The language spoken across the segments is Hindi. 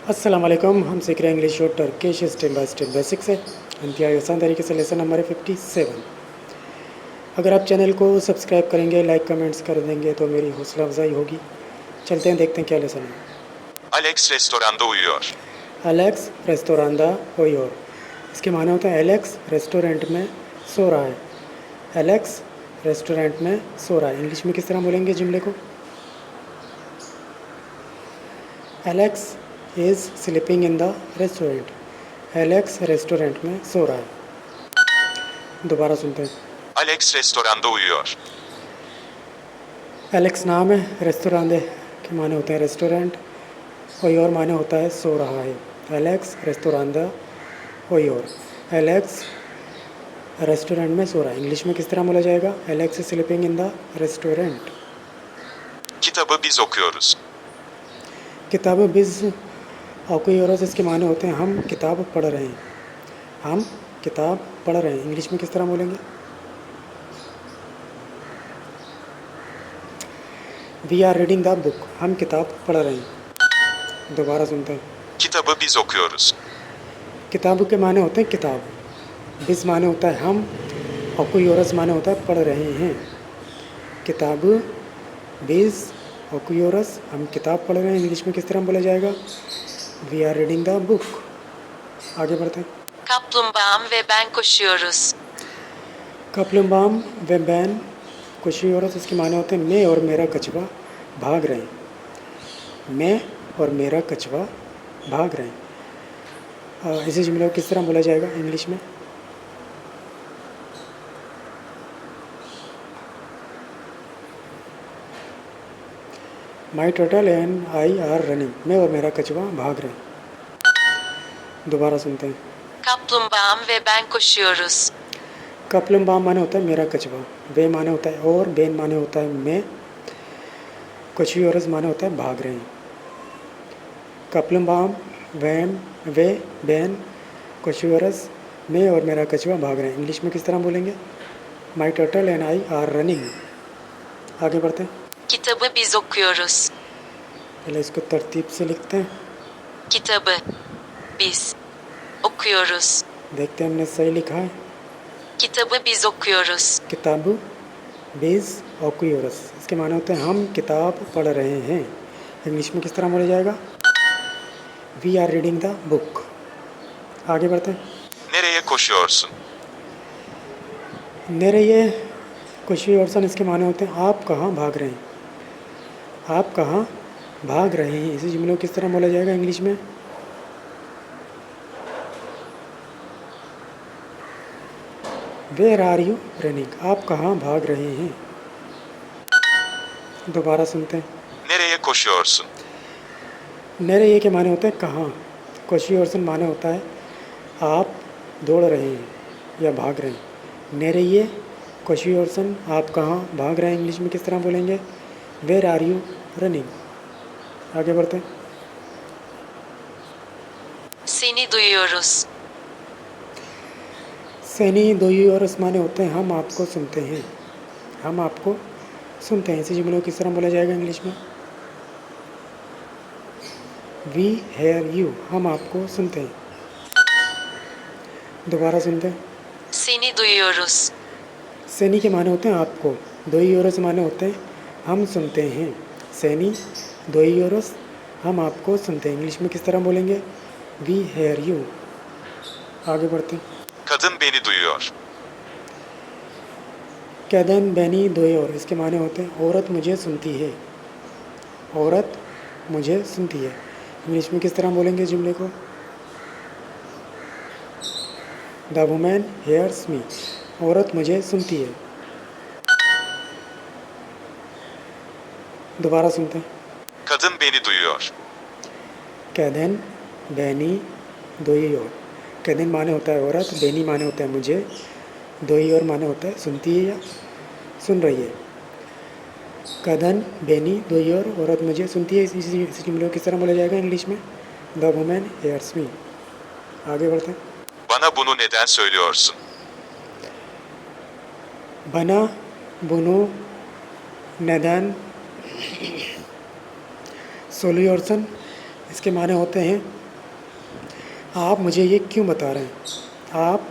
अस्सलाम वालेकुम। हम सीख रहे हैं इंग्लिश और Turkish step by step basic से। इंतहाई आसान तरीके से लेसन नंबर है 57। अगर आप चैनल को सब्सक्राइब करेंगे, लाइक कमेंट्स कर देंगे तो मेरी हौसला अफजाई होगी। चलते हैं, देखते हैं क्या लेसन है। Alex restoranda uyuyor. एलेक्स रेस्टोरांदा ओयोर, इसके माने होते हैं एलेक्स रेस्टोरेंट में सो रहा है। एलेक्स रेस्टोरेंट में सो रहा है। इंग्लिश में किस तरह बोलेंगे जुमले को? Alex is sleeping in the restaurant. Alex restaurant में सो रहा है। दोबारा सुनते हैं। Alex restoranda uyuyor. एलेक्स नाम है, रेस्टोरांदे के माने होते हैं रेस्टोरेंट, ओयोर माने होता है सो रहा है। एलेक्स रेस्टोरांदा ओयोर, एलेक्स रेस्टोरेंट में सो रहा है। इंग्लिश में किस तरह बोला जाएगा? Alex sleeping in the restaurant. Kitabı biz okuyoruz. किताब बिज ऑकुयोरस, इसके माने होते हैं हम किताब पढ़ रहे हैं। हम किताब पढ़ रहे हैं। इंग्लिश में किस तरह बोलेंगे? We are reading the book, हम किताब पढ़ रहे हैं। दोबारा सुनते हैं। Kitabı biz okuyoruz. किताब के माने होते हैं किताब, बिज माने होता है हम, ऑकुयोरस माने होता है पढ़ रहे हैं। किताब बिज ऑकुयोरस, हम किताब पढ़ रहे हैं। इंग्लिश में किस तरह बोला जाएगा? We are reading the book. आगे बढ़ते हैं। Kaplumbağam ve ben koşuyoruz. कपलुम्बाम व बैन कोशियोरस, इसके माने होते हैं मैं और मेरा कछुआ भाग रहे हैं। मैं और मेरा कछुआ भाग रहे हैं। इसी जुमले को किस तरह बोला जाएगा इंग्लिश में? My turtle and I are running, मैं और मेरा कछुआ भाग रहे हैं। दोबारा सुनते हैं। Kaplumbağam ve ben koşuyoruz. कपलुम्बाम माने होता है मेरा कछुआ, वे माने होता है और, बेन माने होता है मैं, कोशियोरस माने होता है भाग रहे हैं। कपलुम्बाम वैम वे बैन कोशियोरस, मैं और मेरा कछुआ भाग रहे हैं। इंग्लिश में किस तरह बोलेंगे? My turtle and I are running. आगे बढ़ते हैं। Kitabı biz okuyoruz. पहले इसको तरतीब से लिखते हैं, Kitabı biz okuyoruz. देखते हैं हमने सही लिखा है। Kitabı biz okuyoruz. किताब बेज ऑकुयोरस, इसके माने होते हैं हम किताब पढ़ रहे हैं। इंग्लिश में किस तरह बोला जाएगा? We are reading the book. आगे बढ़ते हैं। Nereye koşuyorsun? मेरे ये कोशियोरसन, इसके माने होते हैं आप कहाँ भाग रहे हैं। आप कहाँ भाग रहे हैं। इसी जुमले को किस तरह बोला जाएगा इंग्लिश में? वेयर आर यू रनिंग, आप कहाँ भाग रहे हैं। दोबारा सुनते हैं। Nereye koşuyorsun? मेरे ये के माने होते हैं कहाँ, कोशियोरसन माने होता है आप दौड़ रहे हैं या भाग रहे हैं। मेरे ये कोशियोरसन, आप कहाँ भाग रहे हैं। इंग्लिश में किस तरह बोलेंगे? Where are you running. आगे बढ़ते हैं। Seni duyuyoruz. सैनी दोई और माने होते हैं हम आपको सुनते हैं। हम आपको सुनते हैं। इसी जुमले को किस तरह बोला जाएगा इंग्लिश में? वी हेयर यू, हम आपको सुनते हैं। दोबारा सुनते हैं। Seni duyuyoruz. सैनी के माने होते हैं आपको, दोई ओरस माने होते हैं हम सुनते हैं। सैनी दोई ओरस, हम आपको सुनते हैं। इंग्लिश में किस तरह बोलेंगे? We hear you. आगे बढ़ते हैं। Kadın beni duyuyor. कैदन बैनी दोयोर, इसके माने होते हैं औरत मुझे सुनती है। औरत मुझे सुनती है। इंग्लिश में किस तरह बोलेंगे जुमले को? द वुमेन हेयर्स मी, औरत मुझे सुनती है। दोबारा सुनते हैं। Kadın beni duyuyor. कैदन बैनी दोयोर, कैदन माने होता है औरत, बैनी माने होता है मुझे, दोयोर माने होता है सुनती है या सुन रही है। कदन बेनी दोयोर, औरत मुझे सुनती है। इसी जुमले को किस तरह बोला जाएगा इंग्लिश में? द वुमेन हेयर्स मी। आगे बढ़ते हैं। Bana bunu neden söylüyorsun? बना बुनो नदन सोल्यूशन, इसके माने होते हैं आप मुझे ये क्यों बता रहे हैं, आप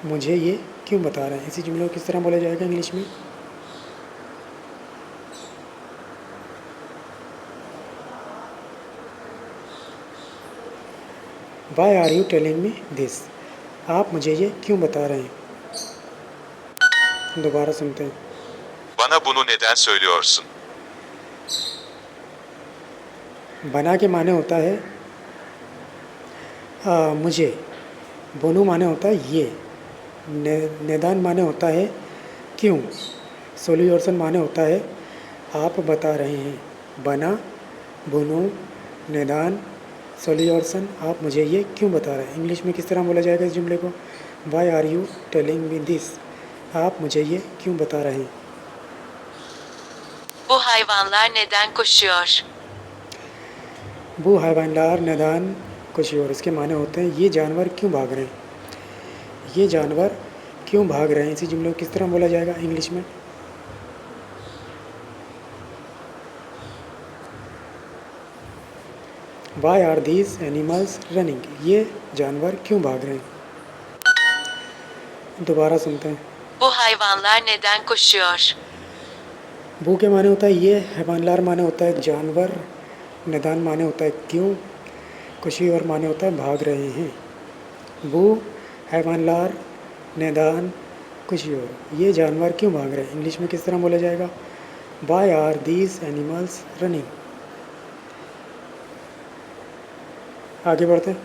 मुझे ये क्यों बता रहे हैं। इसी जुमले को किस तरह बोला जाएगा इंग्लिश में? Why are you telling me this, आप मुझे ये क्यों बता रहे हैं। दोबारा सुनते हैं। Bana bunu neden söylüyorsun? बना के माने होता है मुझे, बोनू माने होता है ये, निदान माने होता है क्यों, सोल्यूशन माने होता है आप बता रहे हैं। बना, बोनू, निदान, सोल्यूशन, आप मुझे ये क्यों बता रहे हैं। इंग्लिश में किस तरह बोला जाएगा इस जुमले को? Why are you telling me this, आप मुझे ये क्यों बता रहे हैं। Bu hayvanlar neden koşuyor? वो हैवानदार निदान कुछ और, इसके माने होते हैं ये जानवर क्यों भाग रहे हैं, ये जानवर क्यों भाग रहे हैं। इसी जुमले को किस तरह बोला जाएगा इंग्लिश में? Why are these animals running, ये जानवर क्यों भाग रहे हैं। दोबारा सुनते हैं। Bu hayvanlar neden koşuyor? वो के माने होता है ये, हैवानदार माने होता है जानवर, निदान माने होता है क्यों, खुशी और माने होता है भाग रहे हैं। वो हैवानदार, निदान, खुशी और, ये जानवर क्यों भाग रहे हैं। इंग्लिश में किस तरह बोला जाएगा? Why are these animals running. आगे बढ़ते हैं।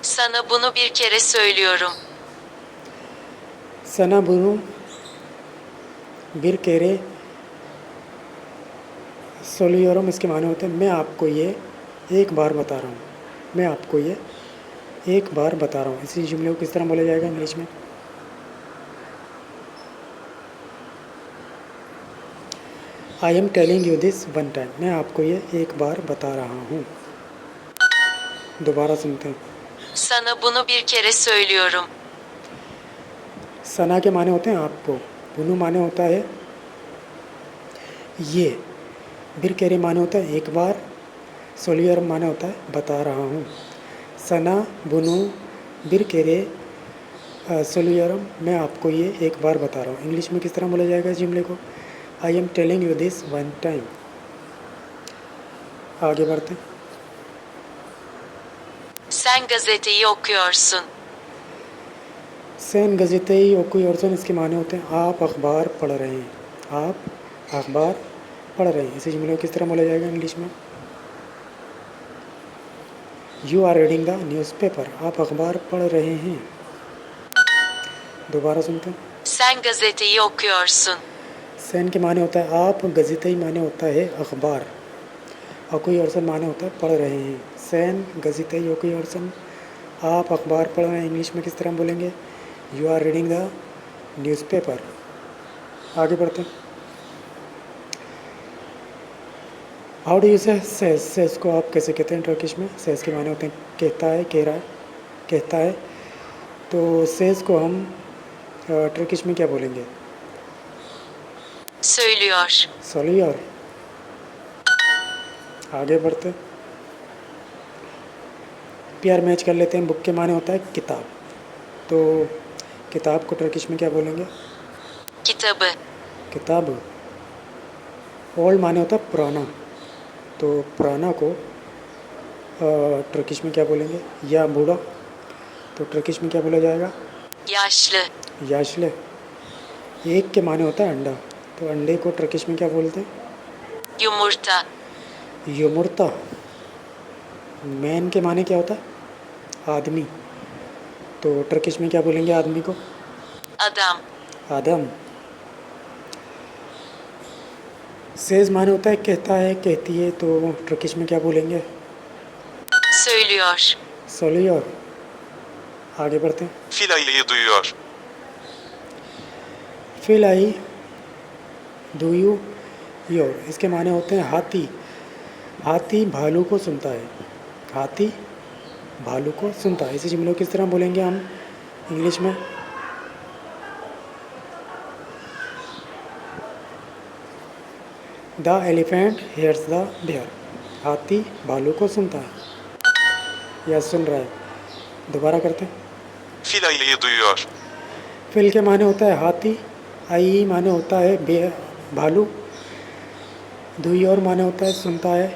Sana bunu bir kere söylüyorum. सना बुनु बिर केरे सोलियोरम, इसके माने होते हैं मैं आपको ये एक बार बता रहा हूँ, मैं आपको ये एक बार बता रहा हूँ। इसी जुमले को किस तरह बोला जाएगा इंग्लिश में? I am telling you this one time, मैं आपको ये एक बार बता रहा हूँ। दोबारा सुनते हैं। Sana bunu bir kere söylüyorum. सना के माने होते हैं आपको, बुनु माने होता है ये, बिर केरे माने होता है एक बार, सोलियर माने होता है बता रहा हूँ। सना बुनु बिर केरे सोलियरम, मैं आपको ये एक बार बता रहा हूँ। इंग्लिश में किस तरह बोला जाएगा इस जुमले को? I am telling you this one time. आगे बढ़ते हैं। Sen gazeteyi okuyorsun. सैन गज़ेतई ओकुयोरसन, इसके माने होते हैं आप अखबार पढ़ रहे हैं, आप अखबार पढ़ रहे हैं। इसी जुमले को किस तरह बोला जाएगा इंग्लिश में? You are reading the newspaper, आप अखबार पढ़ रहे हैं। दोबारा सुनते हैं। Sen gazeteyi okuyorsun. सैन के माने होता है आप, गज़ेतई माने होता है अखबार, ओकुयोरसन माने होता है पढ़ रहे हैं। सैन गज़ेतई ओकुयोरसन, आप अखबार पढ़ रहे हैं। इंग्लिश में किस तरह बोलेंगे? You are reading the newspaper. आगे बढ़ते हैं। How do you say says, says को आप कैसे कहते हैं टर्किश में? सेज के माने होते हैं कहता है, कह रहा है, कहता है। तो सेज को हम टर्किश में क्या बोलेंगे? Söylüyor. सोलियर। आगे बढ़ते हैं। पेयर मैच कर लेते हैं। बुक के माने होता है किताब, तो किताब को टर्किश में क्या बोलेंगे? Kitabı. किताब। ओल्ड माने होता है पुराना, तो पुराना को टर्किश में क्या बोलेंगे? या बूढ़ा, तो टर्किश में क्या बोला जाएगा? Yaşlı. याशले। एक के माने होता है अंडा, तो अंडे को टर्किश में क्या बोलते हैं? Yumurta. युमुर्ता। मैन के माने क्या होता है? आदमी, तो टर्किश में क्या बोलेंगे आदमी को? Adam. आदम। सेज माने होता है कहता है, कहती है, तो टर्किश में क्या बोलेंगे? Söylüyor. सोलियर। आगे बढ़ते हैं। Fil ayıyı duyuyor. Feel I do you your, इसके माने होते हैं हाथी। हाथी भालू को सुनता है, हाथी भालू को सुनता है। इसी जुमले को किस तरह बोलेंगे हम इंग्लिश में? The elephant hears the bear, हाथी भालू को सुनता है या सुन रहा है। दोबारा करते हैं। Fil ayıyı duyuyor. फिल के माने होता है हाथी, आई माने होता है भालू, दुई और माने होता है सुनता है।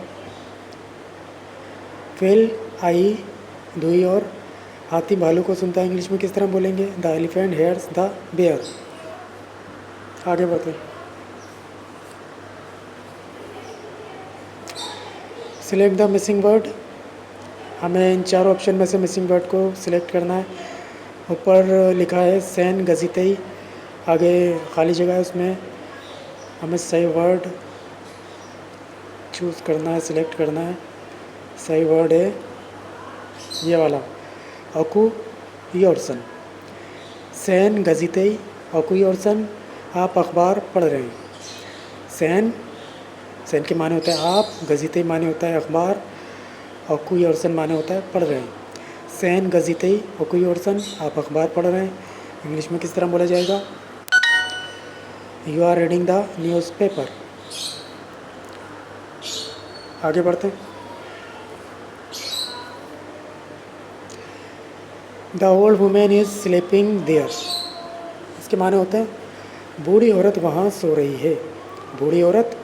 फिल आई दुई और हाथी भालू को सुनता है इंग्लिश में किस तरह बोलेंगे? The elephant hears the bear. आगे बढ़ते हैं। Select the missing word. हमें इन चार ऑप्शन में से मिसिंग वर्ड को सिलेक्ट करना है। ऊपर लिखा है सैन गजीतई, आगे खाली जगह है, उसमें हमें सही वर्ड चूज़ करना है, सिलेक्ट करना है। सही वर्ड है ये वाला, अकू योरसन। सैन गजीतई अकू योरसन, आप अखबार पढ़ रहे हैं। सैन सैन के माने होता है आप, गजीतई माने होता है अखबार, अकू योरसन माने होता है पढ़ रहे हैं। सैन गजीतई अकू योरसन, आप अखबार पढ़ रहे हैं। इंग्लिश में किस तरह बोला जाएगा? You are reading the newspaper. आगे बढ़ते हैं। The old women is sleeping there. इसके माने होते हैं बूढ़ी औरत वहाँ सो रही है। बूढ़ी औरत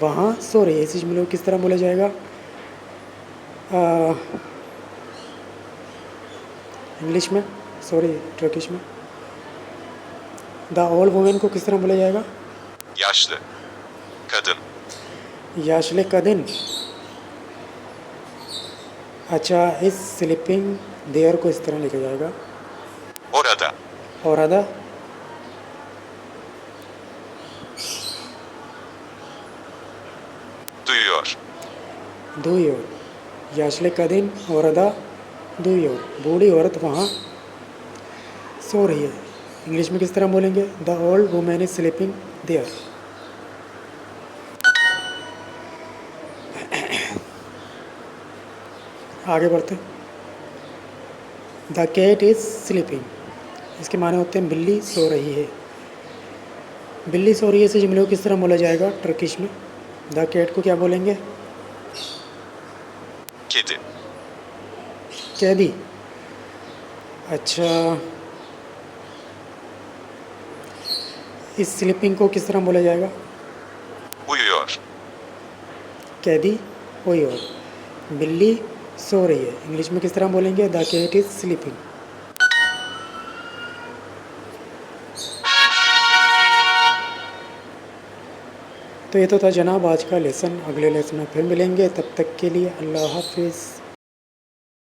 वहाँ सो रही है। इसी जुमले को किस तरह बोला जाएगा? इंग्लिश में, सॉरी टर्किश में। द ओल्ड वुमेन को किस तरह बोला जाएगा? Yaşlı. Kadın. याशले कदिन। अच्छा, इस स्लीपिंग देयर को इस तरह लिखा जाएगा Orada. और आधा Duyuyor. दुई और। याशले कदिन और आधा दुई और। बूढ़ी औरत वहाँ सो रही है। इंग्लिश में किस तरह बोलेंगे? The old women is sleeping there. आगे बढ़ते हैं। The cat is sleeping. इसके माने होते हैं बिल्ली सो रही है। बिल्ली सो रही है इसे जुमले को किस तरह बोला जाएगा टर्किश में? द कैट को क्या बोलेंगे? Kedi. कैदी। अच्छा, इस स्लीपिंग को किस तरह बोला जाएगा? Uyuyor. कैदी वही और। बिल्ली सो रही है। इंग्लिश में किस तरह बोलेंगे? The cat is sleeping. तो ये तो था जनाब आज का लेसन। अगले लेसन में फिर मिलेंगे, तब तक के लिए अल्लाह हाफिज़।